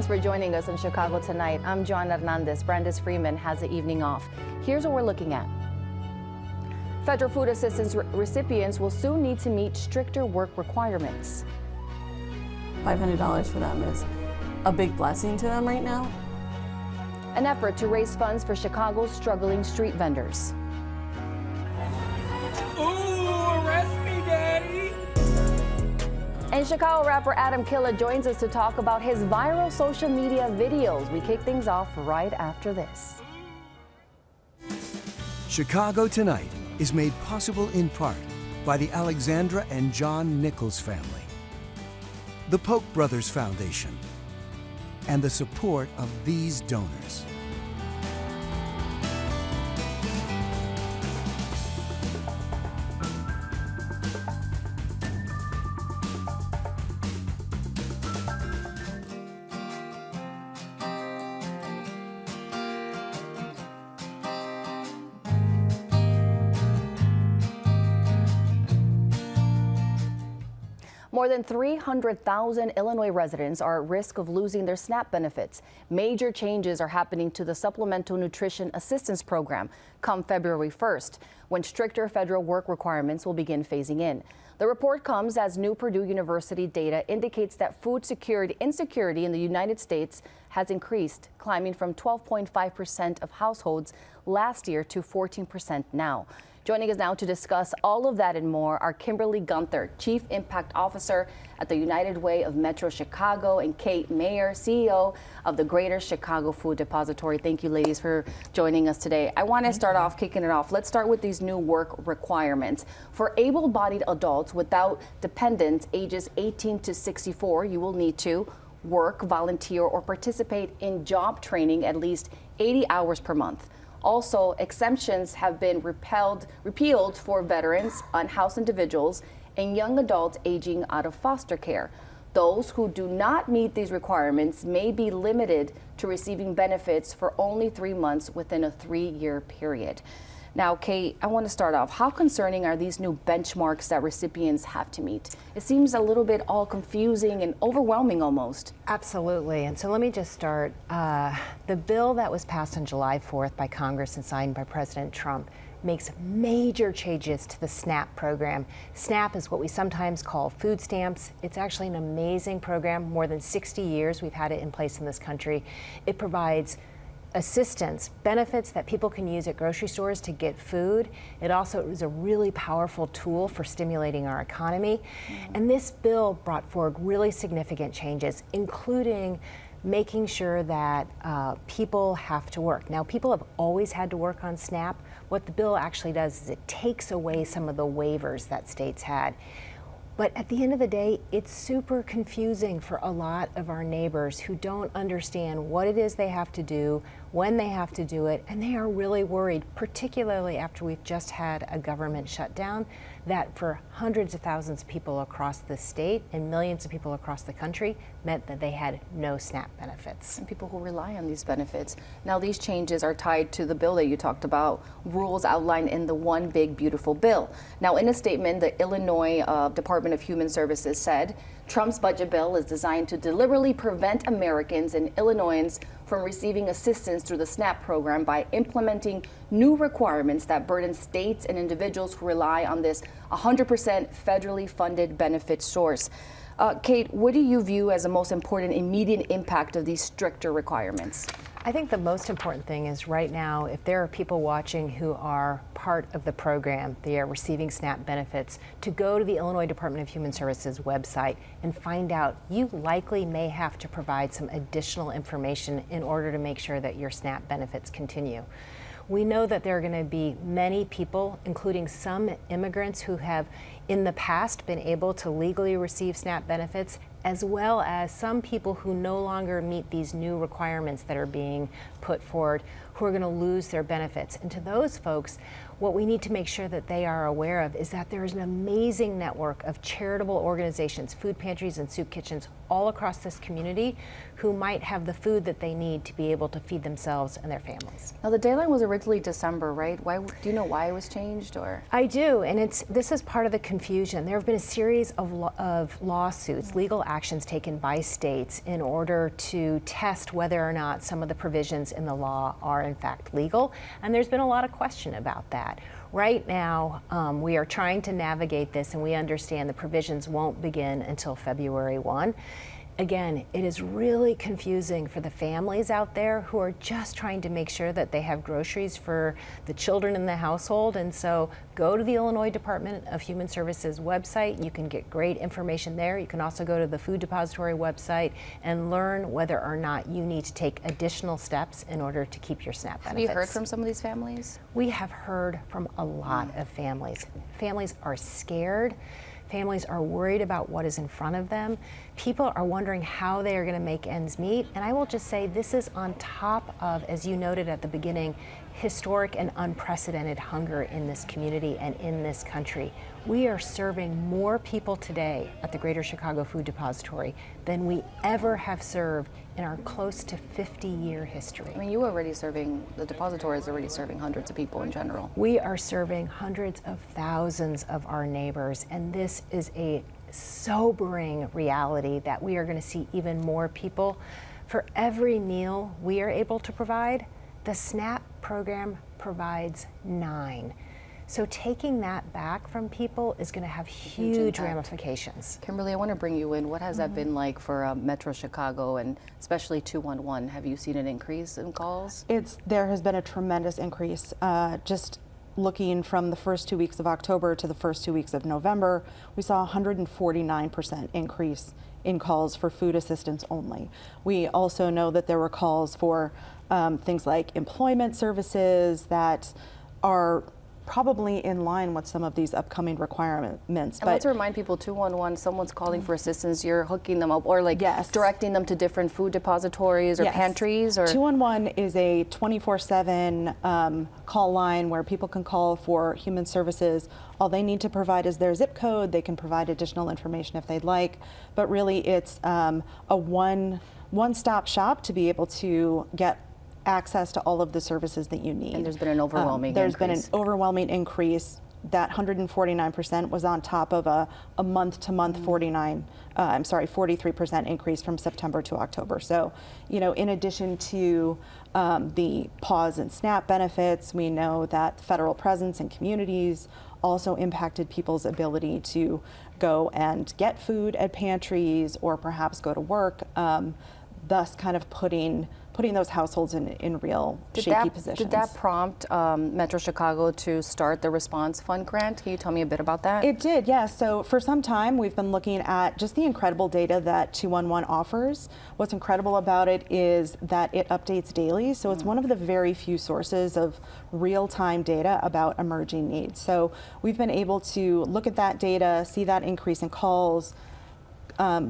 Thanks for joining us in Chicago Tonight. I'm John Hernandez. Brandis Freeman has the evening off. Here's what we're looking at. Federal food assistance recipients will soon need to meet stricter work requirements. $500 for them is a big blessing to them right now. An effort to raise funds for Chicago's struggling street vendors. Ooh, arrest me, Daddy! And Chicago rapper Adam Killa joins us to talk about his viral social media videos. We kick things off right after this. Chicago Tonight is made possible in part by the Alexandra and John Nichols family, the Polk Brothers Foundation, and the support of these donors. More than 300,000 Illinois residents are at risk of losing their SNAP benefits. Major changes are happening to the Supplemental Nutrition Assistance Program come February 1st, when stricter federal work requirements will begin phasing in. The report comes as new Purdue University data indicates that food security insecurity in the United States has increased, climbing from 12.5% of households last year to 14% now. Joining us now to discuss all of that and more are Kimberly Gunther, Chief Impact Officer at the United Way of Metro Chicago, and Kate Mayer, CEO of the Greater Chicago Food Depository. Thank you, ladies, for joining us today. I want to start off kicking it off. Let's start with these new work requirements. For able-bodied adults without dependents ages 18 to 64, you will need to work, volunteer, or participate in job training at least 80 hours per month. Also, exemptions have been repealed for veterans, unhoused individuals, and young adults aging out of foster care. Those who do not meet these requirements may be limited to receiving benefits for only 3 months within a 3-year period. Now, Kate, I want to start off. How concerning are these new benchmarks that recipients have to meet? It seems a little bit all confusing and overwhelming almost. Absolutely. And so let me just start. The bill that was passed on July 4th by Congress and signed by President Trump makes major changes to the SNAP program. SNAP is what we sometimes call food stamps. It's actually an amazing program. More than 60 years we've had it in place in this country. It provides assistance, benefits that people can use at grocery stores to get food. It also is a really powerful tool for stimulating our economy. And this bill brought forward really significant changes, including making sure that people have to work. Now, people have always had to work on SNAP. What the bill actually does is it takes away some of the waivers that states had. But at the end of the day, it's super confusing for a lot of our neighbors who don't understand what it is they have to do, when they have to do it, and they are really worried, particularly after we've just had a government shutdown, that for hundreds of thousands of people across the state and millions of people across the country meant that they had no SNAP benefits. And people who rely on these benefits. Now, these changes are tied to the bill that you talked about, rules outlined in the One Big Beautiful Bill. Now, in a statement, the Illinois Department of Human Services said Trump's budget bill is designed to deliberately prevent Americans and Illinoisans from receiving assistance through the SNAP program by implementing new requirements that burden states and individuals who rely on this 100% federally funded benefit source. Kate, what do you view as the most important immediate impact of these stricter requirements? I think the most important thing is right now, if there are people watching who are part of the program, they are receiving SNAP benefits, to go to the Illinois Department of Human Services website and find out you likely may have to provide some additional information in order to make sure that your SNAP benefits continue. We know that there are going to be many people, including some immigrants who have in the past been able to legally receive SNAP benefits, as well as some people who no longer meet these new requirements that are being put forward, who are going to lose their benefits. And to those folks, what we need to make sure that they are aware of is that there is an amazing network of charitable organizations, food pantries and soup kitchens all across this community who might have the food that they need to be able to feed themselves and their families. Now the deadline was originally December, right? Why, do you know why it was changed, or? I do, and this is part of the confusion. There have been a series of lawsuits, legal actions taken by states in order to test whether or not some of the provisions in the law are in fact legal, and there's been a lot of question about that. Right now, we are trying to navigate this, and we understand the provisions won't begin until February 1. Again, it is really confusing for the families out there who are just trying to make sure that they have groceries for the children in the household. And so go to the Illinois Department of Human Services website. You can get great information there. You can also go to the Food Depository website and learn whether or not you need to take additional steps in order to keep your SNAP benefits. Have you heard from some of these families? We have heard from a lot of families. Families are scared. Families are worried about what is in front of them. People are wondering how they are going to make ends meet. And I will just say this is on top of, as you noted at the beginning, historic and unprecedented hunger in this community and in this country. We are serving more people today at the Greater Chicago Food Depository than we ever have served in our close to 50-year history. I mean, you are already serving, the depository is already serving hundreds of people in general. We are serving hundreds of thousands of our neighbors, and this is a sobering reality that we are going to see even more people. For every meal we are able to provide, the SNAP program provides 9. So taking that back from people is going to have huge ramifications. Kimberly, I want to bring you in. What has that been like for Metro Chicago and especially 211? Have you seen an increase in calls? There has been a tremendous increase. Just looking from the first 2 weeks of October to the first 2 weeks of November, we saw a 149% increase in calls for food assistance only. We also know that there were calls for things like employment services that are probably in line with some of these upcoming requirements. And let's remind people, 211, someo's calling for assistance, you're hooking them up, or like directing them to different food depositories or pantries? Or 211 is a 24/7 call line where people can call for human services. All they need to provide is their zip code. They can provide additional information if they'd like, but really it's a one-stop shop to be able to get access to all of the services that you need. And there's been an overwhelming increase. There's been an overwhelming increase. That 149% was on top of a month-to-month 43% increase from September to October. So, you know, in addition to the pause in SNAP benefits, we know that federal presence in communities also impacted people's ability to go and get food at pantries or perhaps go to work, thus kind of putting those households in real shaky positions. Did that prompt Metro Chicago to start the Response Fund grant? Can you tell me a bit about that? It did, yes. So for some time, we've been looking at just the incredible data that 211 offers. What's incredible about it is that it updates daily. So it's one of the very few sources of real-time data about emerging needs. So we've been able to look at that data, see that increase in calls,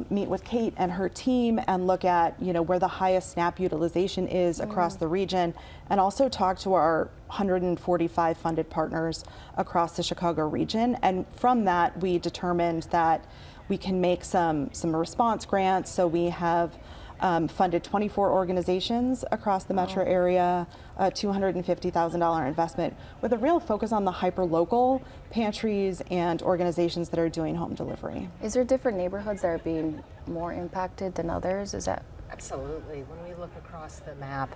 meet with Kate and her team and look at, you know, where the highest SNAP utilization is across the region, and also talk to our 145 funded partners across the Chicago region. And from that, we determined that we can make some response grants. So we have funded 24 organizations across the metro area, a $250,000 investment with a real focus on the hyper-local pantries and organizations that are doing home delivery. Is there different neighborhoods that are being more impacted than others? Is that? Absolutely. When we look across the map,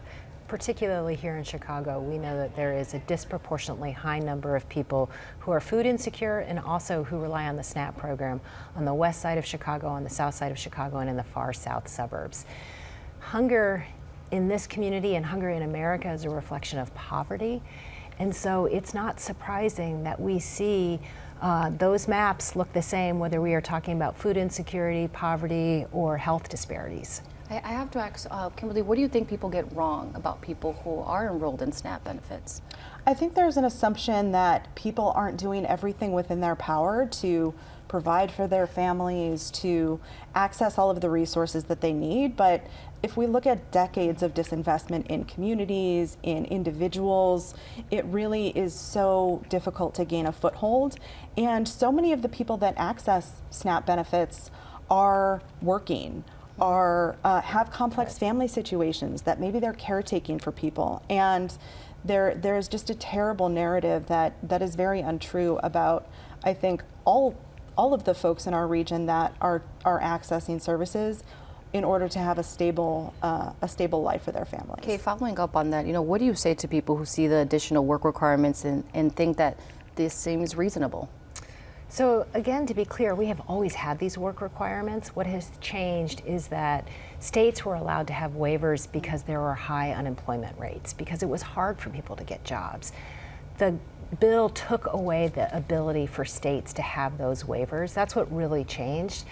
particularly here in Chicago, we know that there is a disproportionately high number of people who are food insecure and also who rely on the SNAP program on the west side of Chicago, on the south side of Chicago, and in the far south suburbs. Hunger in this community and hunger in America is a reflection of poverty. And so it's not surprising that we see those maps look the same whether we are talking about food insecurity, poverty, or health disparities. I have to ask, Kimberly, what do you think people get wrong about people who are enrolled in SNAP benefits? I think there's an assumption that people aren't doing everything within their power to provide for their families, to access all of the resources that they need. But if we look at decades of disinvestment in communities, in individuals, it really is so difficult to gain a foothold. And so many of the people that access SNAP benefits are working, have complex family situations, that maybe they're caretaking for people. And there's just a terrible narrative that is very untrue about, I think, all of the folks in our region that are accessing services in order to have a stable life for their families. Okay, following up on that, what do you say to people who see the additional work requirements and think that this seems reasonable? So again, to be clear, we have always had these work requirements. What has changed is that states were allowed to have waivers because there were high unemployment rates, because it was hard for people to get jobs. The bill took away the ability for states to have those waivers. That's what really changed.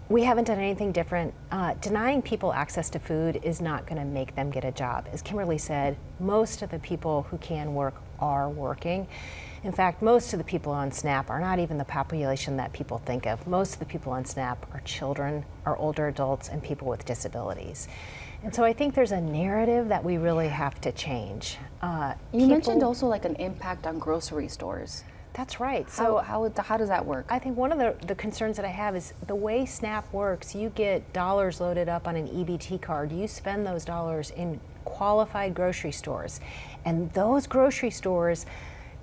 We haven't done anything different. Denying people access to food is not going to make them get a job. As Kimberly said, most of the people who can work are working. In fact, most of the people on SNAP are not even the population that people think of. Most of the people on SNAP are children, are older adults, and people with disabilities. And so I think there's a narrative that we really have to change. You mentioned also like an impact on grocery stores. That's right. So how does that work? I think one of the concerns that I have is the way SNAP works, you get dollars loaded up on an EBT card. You spend those dollars in qualified grocery stores. And those grocery stores,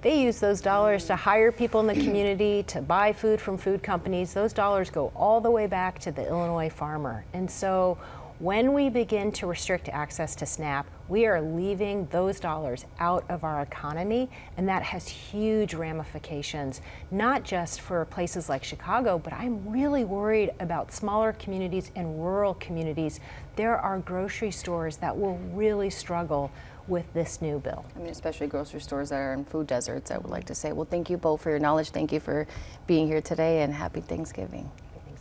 they use those dollars to hire people in the community, to buy food from food companies. Those dollars go all the way back to the Illinois farmer. And so when we begin to restrict access to SNAP, we are leaving those dollars out of our economy, and that has huge ramifications, not just for places like Chicago, but I'm really worried about smaller communities and rural communities. There are grocery stores that will really struggle with this new bill. I mean, especially grocery stores that are in food deserts, I would like to say. Well, thank you both for your knowledge. Thank you for being here today, and happy Thanksgiving.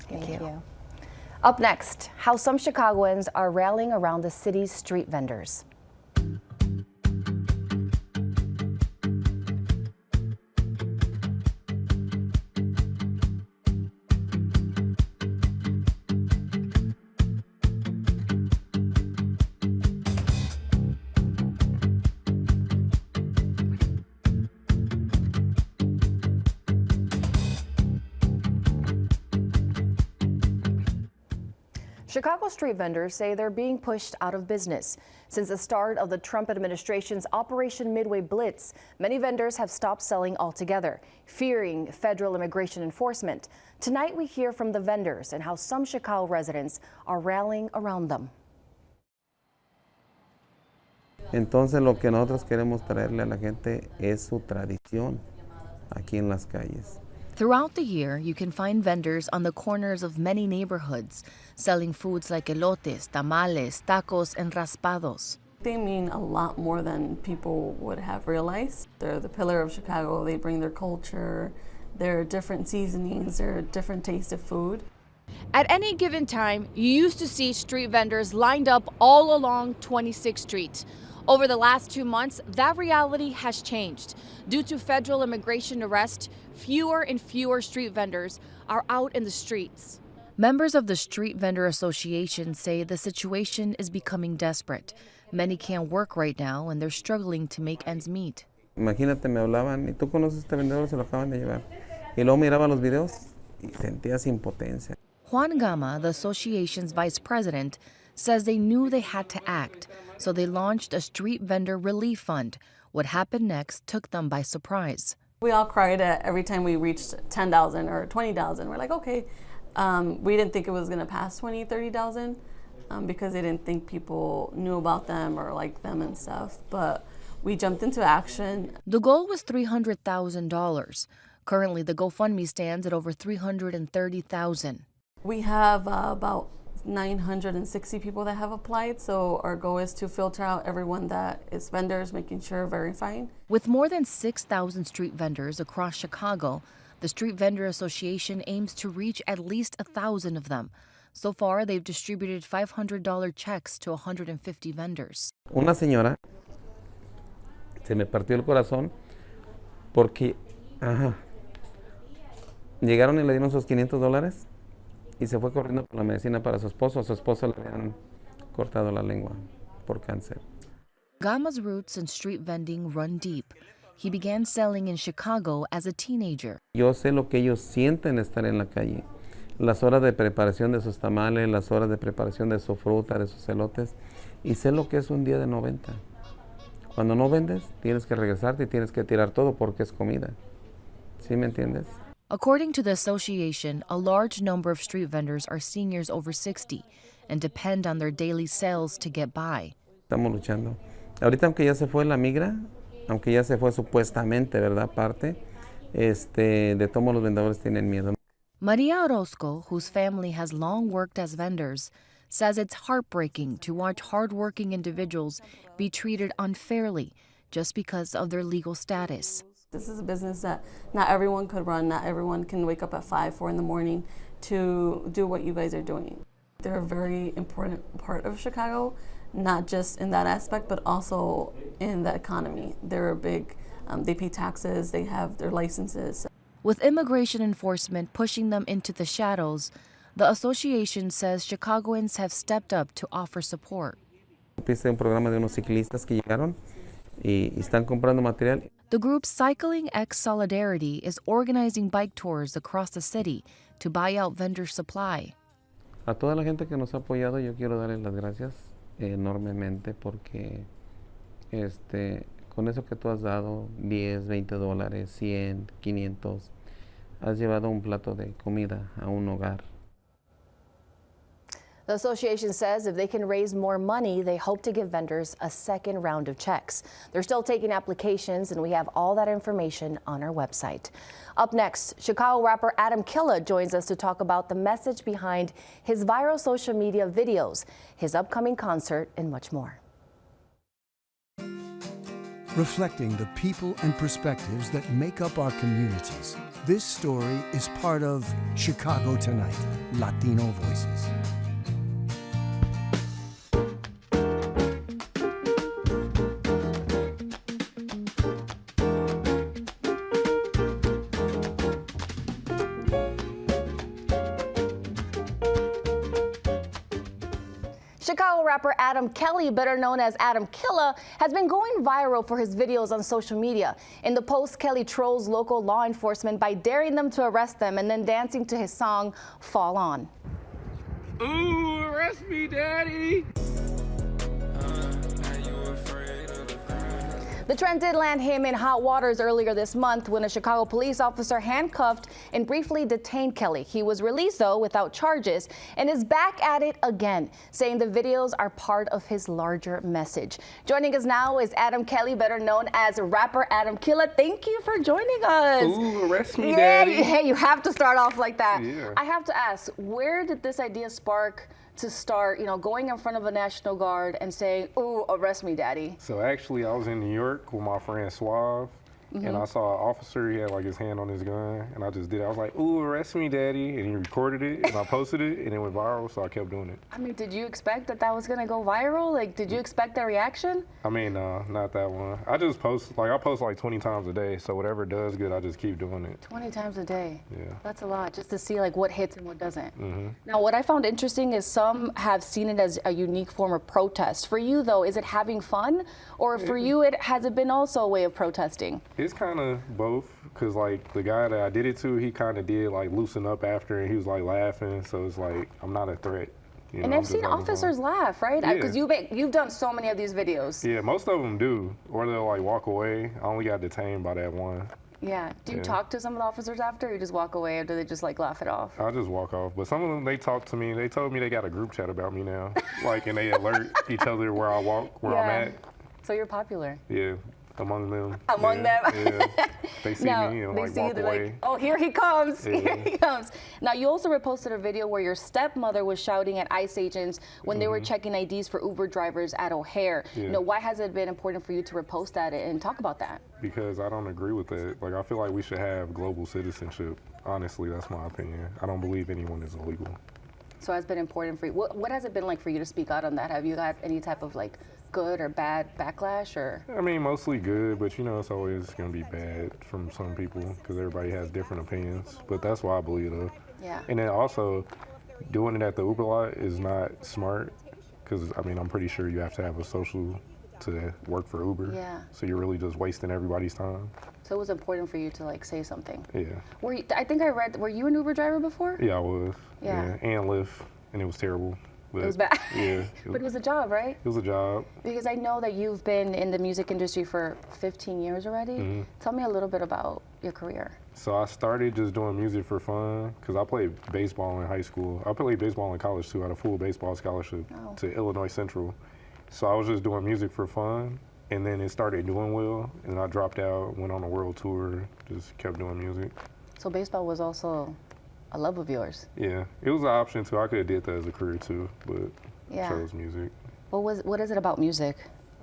Thank you. Up next, how some Chicagoans are rallying around the city's street vendors. Chicago street vendors say they're being pushed out of business. Since the start of the Trump administration's Operation Midway Blitz, many vendors have stopped selling altogether, fearing federal immigration enforcement. Tonight we hear from the vendors and how some Chicago residents are rallying around them. Entonces lo que nosotros queremos traerle a la gente es su tradición aquí en las calles. Throughout the year, you can find vendors on the corners of many neighborhoods selling foods like elotes, tamales, tacos, and raspados. They mean a lot more than people would have realized. They're the pillar of Chicago. They bring their culture, their different seasonings, their different taste of food. At any given time, you used to see street vendors lined up all along 26th Street. Over the last 2 months, that reality has changed. Due to federal immigration arrest, fewer and fewer street vendors are out in the streets. Members of the Street Vendor Association say the situation is becoming desperate. Many can't work right now and they're struggling to make ends meet. Imagínate, me hablaban, ¿y tú conoces este vendedor? Se lo acaban de llevar. Y luego miraba los videos y sentías impotencia. Juan Gama, the association's vice president, says they knew they had to act, so they launched a street vendor relief fund. What happened next took them by surprise. We all cried every time we reached 10,000 or 20,000. We're like, okay. We didn't think it was going to pass 20, 30,000 because they didn't think people knew about them or liked them and stuff. But we jumped into action. The goal was $300,000. Currently, the GoFundMe stands at over $330,000. We have about 960 people that have applied, so our goal is to filter out everyone that is vendors, making sure verifying. With more than 6,000 street vendors across Chicago, the Street Vendor Association aims to reach at least 1,000 of them. So far, they've distributed $500 checks to 150 vendors. Una señora Se me partió el corazón porque, llegaron y le dieron sus $500 y se fue corriendo por la medicina para su esposo. A su esposo le habían cortado la lengua por cáncer. Gama's roots in street vending run deep. He began selling in Chicago as a teenager. Yo sé lo que ellos sienten estar en la calle. Las horas de preparación de sus tamales, las horas de preparación de su fruta, de sus elotes. Y sé lo que es un día de 90. Cuando no vendes, tienes que regresarte y tienes que tirar todo porque es comida. ¿Sí me entiendes? According to the association, a large number of street vendors are seniors over 60 and depend on their daily sales to get by. Estamos luchando. Ahorita, aunque ya se fue la migra, aunque ya se fue supuestamente, ¿verdad? Parte, de todos los vendedores tienen miedo. Maria Orozco, whose family has long worked as vendors, says it's heartbreaking to watch hardworking individuals be treated unfairly just because of their legal status. This is a business that not everyone could run. Not everyone can wake up at 5, 4 in the morning to do what you guys are doing. They're a very important part of Chicago, not just in that aspect, but also in the economy. They're a big, they pay taxes, they have their licenses. With immigration enforcement pushing them into the shadows, the association says Chicagoans have stepped up to offer support. Hice un programa de unos ciclistas que llegaron y están comprando material. The group Cycling X Solidarity is organizing bike tours across the city to buy out vendor supply. A toda la gente que nos ha apoyado, yo quiero darles las gracias enormemente porque con eso que tú has dado, $10, $20, 100, 500, has llevado un plato de comida a un hogar. The association says if they can raise more money, they hope to give vendors a second round of checks. They're still taking applications, and we have all that information on our website. Up next, Chicago rapper Adamn Killa joins us to talk about the message behind his viral social media videos, his upcoming concert, and much more. Reflecting the people and perspectives that make up our communities, this story is part of Chicago Tonight, Latino Voices. Chicago rapper Adamn Killa, better known as Adamn Killa, has been going viral for his videos on social media. In the post, Kelly trolls local law enforcement by daring them to arrest them and then dancing to his song, Fall On. Ooh, arrest me, daddy. The trend did land him in hot waters earlier this month when a Chicago police officer handcuffed and briefly detained Kelly. He was released, though, without charges and is back at it again, saying the videos are part of his larger message. Joining us now is Adamn Killa, better known as rapper Adamn Killa. Thank you for joining us. Ooh, arrest me, daddy. Hey, you have to start off like that. Yeah. I have to ask, where did this idea spark to start, going in front of a National Guard and saying, ooh, arrest me, daddy? So actually, I was in New York with my friend Suave, and I saw an officer, he had like his hand on his gun, and I just did it. I was like, ooh, arrest me, daddy, and he recorded it, and I posted it, and it went viral, so I kept doing it. I mean, did you expect that was gonna go viral? Like, did you expect that reaction? I mean, not that one. I just post, I post like 20 times a day, so whatever does good, I just keep doing it. 20 times a day. Yeah. That's a lot, just to see like what hits and what doesn't. Now, what I found interesting is some have seen it as a unique form of protest. For you, though, is it having fun? Or for you, has it been also a way of protesting? It's kind of both, because like the guy that I did it to, he kind of did like loosen up after, and he was like laughing, so it's like, I'm not a threat. And I've seen officers laugh, right? Yeah. Because you've done so many of these videos. Yeah, most of them do, or they'll like walk away. I only got detained by that one. Yeah. Do you talk to some of the officers after, or you just walk away, or do they just like laugh it off? I just walk off. But some of them, they talk to me. They told me they got a group chat about me now. Like, and they alert each other where I walk, where I'm at. So you're popular. Yeah, among them. Among them. Yeah. They see me and they like see walk they're away. like, oh, here he comes. Yeah. Here he comes. Now, you also reposted a video where your stepmother was shouting at ICE agents when they were checking IDs for Uber drivers at O'Hare. Yeah. Why has it been important for you to repost that and talk about that? Because I don't agree with that. Like, I feel like we should have global citizenship. Honestly, that's my opinion. I don't believe anyone is illegal. So it's been important for you. What has it been like for you to speak out on that? Have you had any type of like good or bad backlash, or? I mean, mostly good, but you know, it's always going to be bad from some people because everybody has different opinions. But that's why I believe though. Yeah. And then also, doing it at the Uber lot is not smart because I mean, I'm pretty sure you have to have a social to work for Uber. Yeah. So you're really just wasting everybody's time. So it was important for you to like say something. Yeah. I think I read, were you an Uber driver before? Yeah, I was. Yeah. And Lyft, and it was terrible. But It was bad. Yeah. But it was a job, right? It was a job. Because I know that you've been in the music industry for 15 years already. Mm-hmm. Tell me a little bit about your career. So I started just doing music for fun because I played baseball in high school. I played baseball in college too. I had a full baseball scholarship to Illinois Central. So I was just doing music for fun, and then it started doing well, and I dropped out, went on a world tour, just kept doing music. So baseball was also a love of yours. Yeah, it was an option too. I could have did that as a career too, but Yeah. chose music. What is it about music?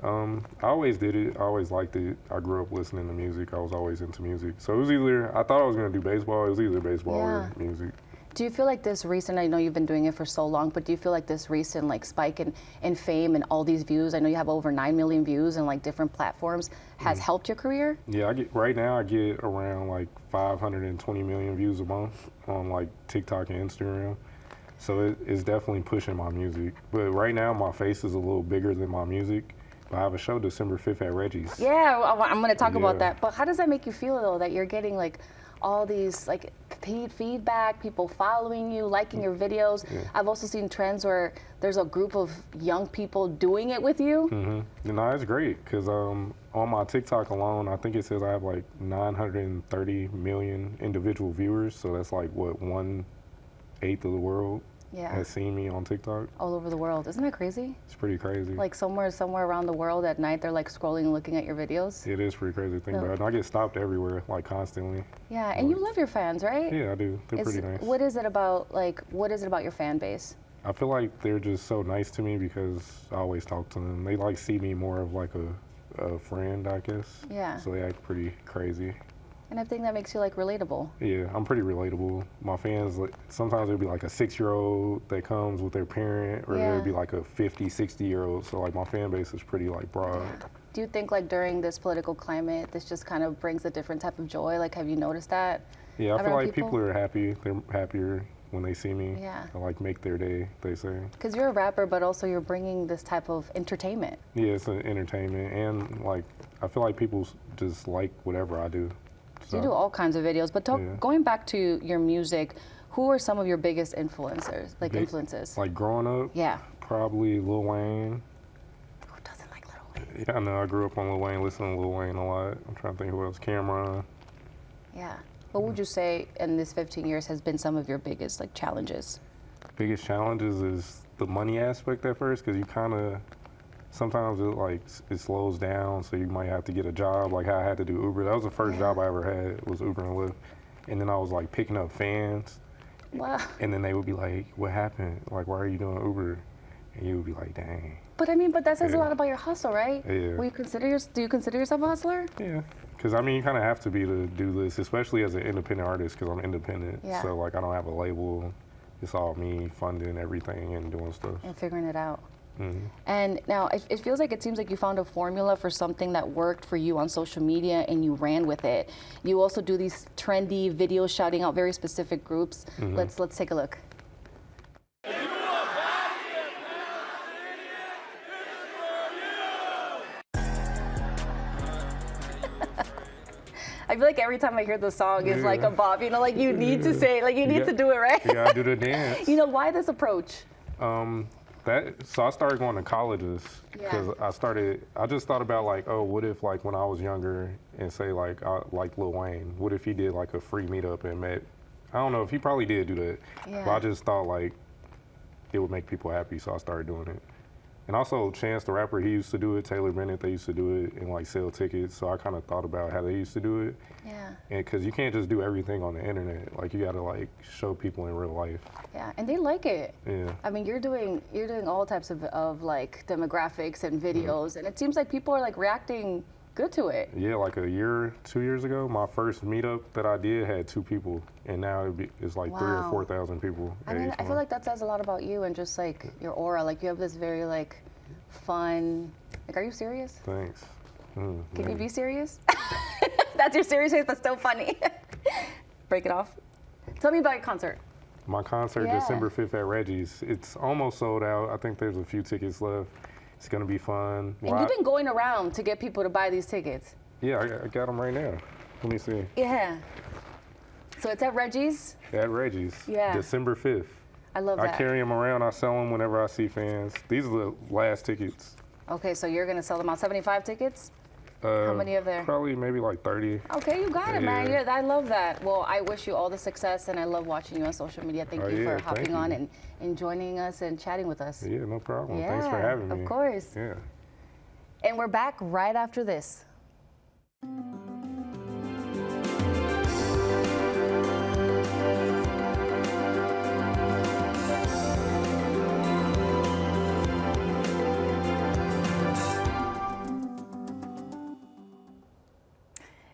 I always did it. I always liked it. I grew up listening to music. I was always into music. So it was either, I thought I was going to do baseball. It was either baseball or music. Do you feel like this recent, I know you've been doing it for so long, but do you feel like this recent like spike in fame and all these views, I know you have over 9 million views on like different platforms, has helped your career? Yeah, right now I get around like 520 million views a month on like TikTok and Instagram. So it's definitely pushing my music. But right now my face is a little bigger than my music. But I have a show December 5th at Reggie's. Yeah, I'm going to talk about that. But how does that make you feel though, that you're getting like all these like feedback, people following you, liking your videos? Yeah. I've also seen trends where there's a group of young people doing it with you. Mm-hmm. No, it's great because on my TikTok alone, I think it says I have like 930 million individual viewers. So that's like what, 1/8 of the world has seen me on TikTok. All over the world. Isn't that crazy? It's pretty crazy. Like somewhere around the world at night, they're like scrolling and looking at your videos. It is pretty crazy to think about it. And I get stopped everywhere, like constantly. Yeah, and you love your fans, right? Yeah, I do. They're pretty nice. What is it about your fan base? I feel like they're just so nice to me because I always talk to them. They like see me more of like a friend, I guess. Yeah. So they act pretty crazy. And I think that makes you like relatable. Yeah, I'm pretty relatable. My fans, like, sometimes it'll be like a 6-year-old that comes with their parent, or it'll be like a 50, 60-year-old. So like my fan base is pretty like broad. Yeah. Do you think like during this political climate, this just kind of brings a different type of joy? Like, have you noticed that? Yeah, I feel like people are happy. They're happier when they see me. Yeah. I like make their day, they say. Because you're a rapper, but also you're bringing this type of entertainment. Yeah, it's an entertainment, and like I feel like people just like whatever I do. So you do all kinds of videos, but going back to your music, who are some of your biggest influencers, influences? Like growing up? Yeah. Probably Lil Wayne. Who doesn't like Lil Wayne? Yeah, I know. I grew up on Lil Wayne, listening to Lil Wayne a lot. I'm trying to think who else. Cameron. Yeah. What would you say in this 15 years has been some of your biggest like challenges? Biggest challenges is the money aspect at first, because you kind of, sometimes it slows down, so you might have to get a job, like how I had to do Uber. That was the first job I ever had, was Uber and Lyft. And then I was like picking up fans. Wow. And then they would be like, what happened? Like, why are you doing Uber? And you would be like, dang. But I mean, that says a lot about your hustle, right? Yeah. Do you consider yourself a hustler? Yeah. Because I mean, you kind of have to be to do this, especially as an independent artist, because I'm independent. Yeah. So like, I don't have a label. It's all me funding everything and doing stuff. And figuring it out. Mm-hmm. And now it feels like, it seems like you found a formula for something that worked for you on social media and you ran with it. You also do these trendy videos shouting out very specific groups. Mm-hmm. Let's take a look. I feel like every time I hear the song, it's like a bop. You know, like you need to say, like you need to do it, right? You gotta do the dance. You know, why this approach? So I started going to colleges because I just thought about like, oh, what if like when I was younger and say like Lil Wayne, what if he did like a free meetup and met, I don't know if he probably did do that, but I just thought like it would make people happy, so I started doing it. And also Chance the Rapper, he used to do it, Taylor Bennett, they used to do it and like sell tickets, so I kind of thought about how they used to do it. Yeah. And because you can't just do everything on the internet, like you gotta like show people in real life. Yeah, and they like it. Yeah. I mean, you're doing all types of like demographics and videos, and it seems like people are like reacting good to it. Yeah, like 2 years ago, my first meetup that I did had 2 people, and now it's like 3,000 or 4,000 people. I mean, I feel like that says a lot about you and just like your aura. Like you have this very like fun, Like, are you serious? Thanks. Can you be serious? That's your serious face, but still funny. Break it off. Tell me about your concert. My concert, Yeah. December 5th at Reggie's. It's almost sold out. I think there's a few tickets left. It's going to be fun. And you've been going around to get people to buy these tickets. Yeah, I got them right now. Let me see. Yeah. So it's at Reggie's? At Reggie's. Yeah. December 5th. I love that. I carry them around. I sell them whenever I see fans. These are the last tickets. Okay, so you're going to sell them out 75 tickets? How many are there? Probably maybe like 30. Okay, you got it, man. Yeah. I love that. Well, I wish you all the success, and I love watching you on social media. Thank you for hopping on and joining us and chatting with us. Yeah, no problem. Yeah, Thanks for having me. Of course. Yeah. And we're back right after this.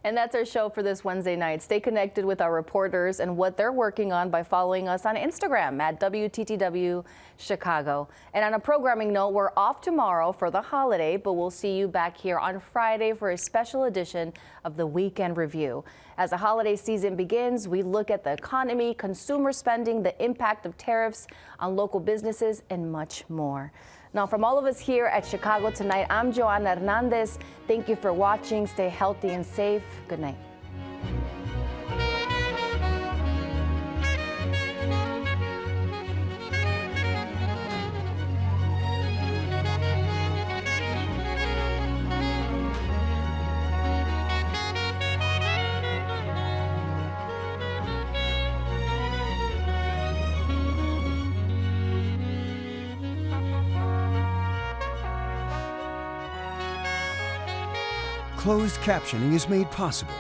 And that's our show for this Wednesday night. Stay connected with our reporters and what they're working on by following us on Instagram at WTTW Chicago. And on a programming note, we're off tomorrow for the holiday, but we'll see you back here on Friday for a special edition of the Weekend Review. As the holiday season begins, we look at the economy, consumer spending, the impact of tariffs on local businesses, and much more. Now, from all of us here at Chicago Tonight, I'm Joanna Hernandez. Thank you for watching. Stay healthy and safe. Good night. Closed captioning is made possible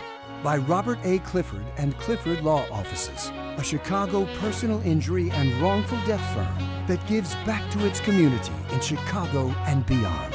by Robert A. Clifford and Clifford Law Offices, a Chicago personal injury and wrongful death firm that gives back to its community in Chicago and beyond.